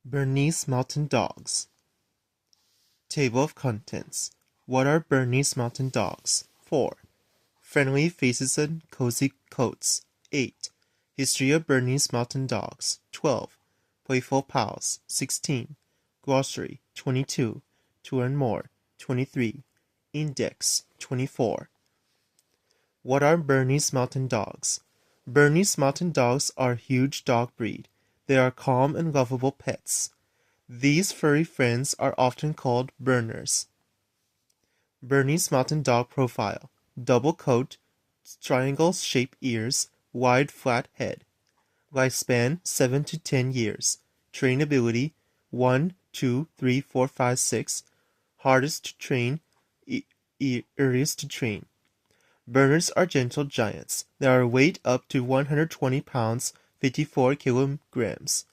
Bernese Mountain Dogs. Table of Contents. What are Bernese Mountain Dogs? 4. Friendly faces and cozy coats. 8. History of Bernese Mountain Dogs. 12. Playful pals. 16. Glossary. 22. To learn more. 23. Index. 24. What are Bernese Mountain Dogs? Bernese Mountain Dogs are a huge dog breed. They are calm and lovable pets. These furry friends are often called Berners. Bernese Mountain Dog Profile. Double coat, triangle-shaped ears, wide flat head. Lifespan 7 to 10 years. Trainability 1, 2, 3, 4, 5, 6. Hardest to train, easiest to train. Berners are gentle giants. They are weight up to 120 pounds, 54 kilograms.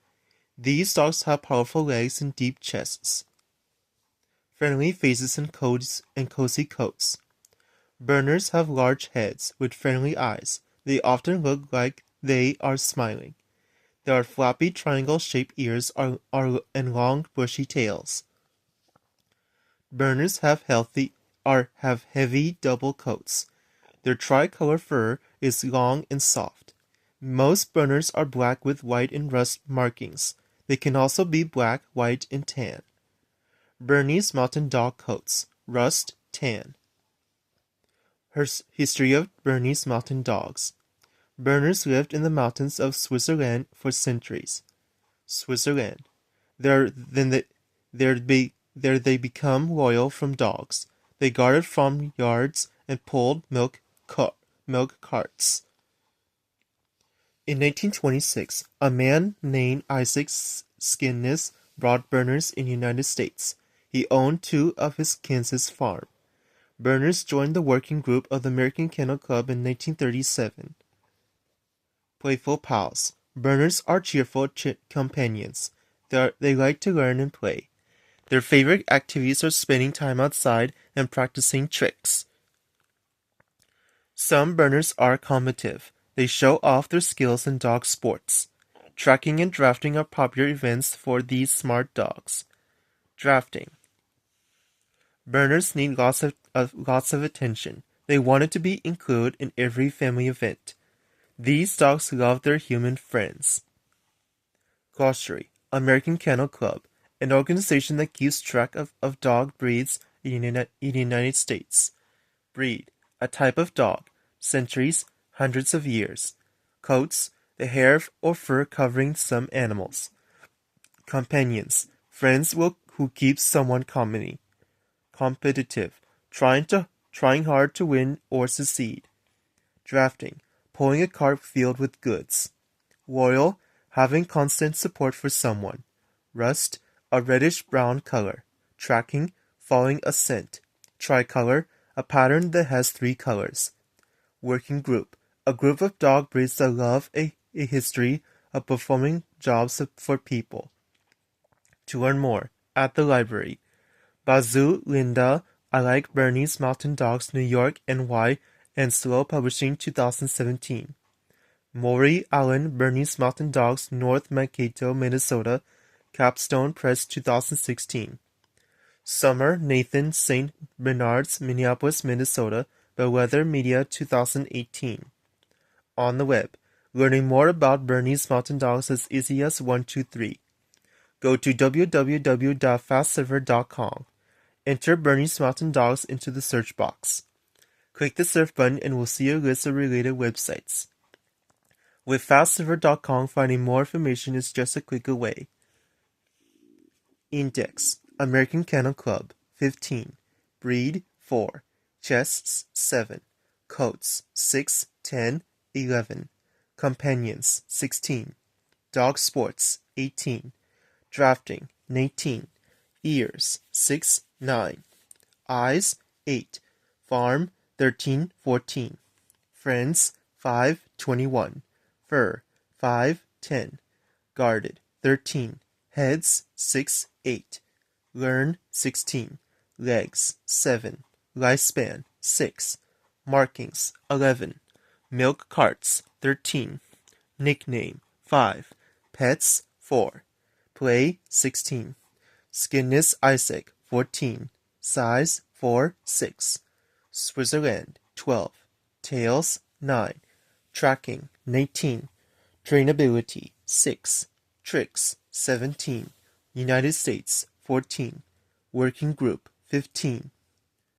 These dogs have powerful legs and deep chests. Friendly faces and cozy coats. Berners have large heads with friendly eyes. They often look like they are smiling. There are flappy triangle-shaped ears and long bushy tails. Berners have heavy double coats. Their tricolor fur is long and soft. Most Berners are black with white and rust markings. They can also be black, white, and tan. Bernese Mountain Dog coats. Rust, tan. History of Bernese Mountain Dogs. Berners lived in the mountains of Switzerland for centuries. Switzerland. There they become loyal from dogs. They guarded farm yards and pulled milk carts. In 1926, a man named Isaac Skinnes brought Berners in the United States. He owned 2 of his Kansas farms. Berners joined the working group of the American Kennel Club in 1937. Playful pals. Berners are cheerful companions. They like to learn and play. Their favorite activities are spending time outside and practicing tricks. Some Berners are combative. They show off their skills in dog sports. Tracking and drafting are popular events for these smart dogs. Drafting. Berners need lots of attention. They want to be included in every family event. These dogs love their human friends. Glossary. American Kennel Club, an organization that keeps track of dog breeds in the United States. Breed. A type of dog. Centuries, hundreds of years. Coats. The hair or fur covering some animals. Companions. Friends who keep someone company. Competitive. Trying hard to win or succeed. Drafting. Pulling a cart filled with goods. Loyal. Having constant support for someone. Rust. A reddish-brown color. Tracking. Following a scent. Tricolor. A pattern that has 3 colors. Working group. A group of dog breeds that love a history of performing jobs for people. To learn more, at the library. Bazoo, Linda, I Like Bernese Mountain Dogs, New York, NY, and Slow Publishing, 2017. Maury Allen, Bernese Mountain Dogs, North Mankato, Minnesota, Capstone Press, 2016. Summer, Nathan, St. Bernard's, Minneapolis, Minnesota, Bellwether Media, 2018. On the web, learning more about Bernese Mountain Dogs is easy as 1, 2, 3. Go to www.fastserver.com. Enter Bernese Mountain Dogs into the search box. Click the search button and we'll see a list of related websites. With fastserver.com, finding more information is just a click away. Index. American Kennel Club, 15. Breed, 4. Chests, 7. Coats, 6, 10, 11. Companions, 16. Dog sports, 18. Drafting, 19. Ears, 6, 9. Eyes, 8. Farm, 13, 14. Friends, 5, 21. Fur, 5, 10. Guarded, 13. Heads, 6, 8. Learn, 16. Legs, 7. Lifespan, 6. Markings, 11. Milk carts, 13. Nickname, 5. Pets, 4. Play 16. Skinnes Isaac 14. Size 4-6. Switzerland 12. Tails 9. Tracking 19. Trainability 6. Tricks 17. United States 14. Working Group 15.